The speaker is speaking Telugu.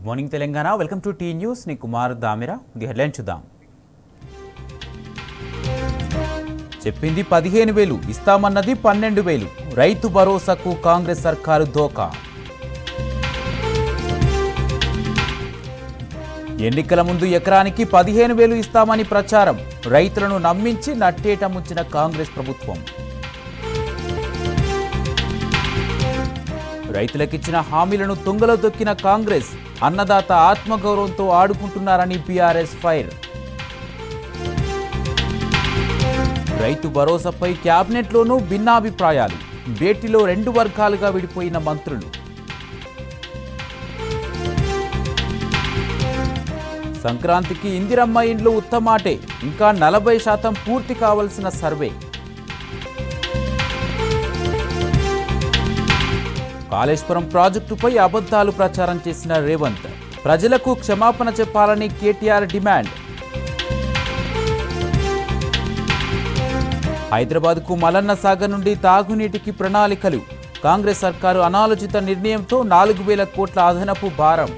Morning Telangana welcome to T news ని కుమార్ దామిరా హెడ్లైన్ చూద్దాం. చెప్పింది 15,000 ఇస్తామన్నది 12,000 రైతు భరోసాకు కాంగ్రెస్ సర్కారు దోకా. ఎన్నికల ముందు ఎకరానికి 15,000 ఇస్తామని ప్రచారం రైతులను నమ్మించి నట్టేట ముంచిన కాంగ్రెస్ ప్రభుత్వం. రైతులకిచ్చిన హామీలను తుంగలో దొక్కిన కాంగ్రెస్ అన్నదాత ఆత్మగౌరవంతో ఆడుకుంటున్నారని బీఆర్ఎస్ ఫైర్. రైతు భరోసాపై క్యాబినెట్లోనూ భిన్నాభిప్రాయాలు భేటీలో 2 వర్గాలుగా విడిపోయిన మంత్రులు. సంక్రాంతికి ఇందిరమ్మ ఇండ్లు ఉత్తమాటే ఇంకా 40% పూర్తి కావాల్సిన సర్వే. కాళేశ్వరం ప్రాజెక్టుపై అబద్ధాలు ప్రచారం చేసిన రేవంత్ ప్రజలకు క్షమాపణ చెప్పాలని కేటీఆర్ డిమాండ్. హైదరాబాద్కు మలన్న సాగర్ నుండి తాగునీటికి ప్రణాళికలు కాంగ్రెస్ సర్కారు అనాలోచిత నిర్ణయంతో 4,000 కోట్ల అదనపు భారం.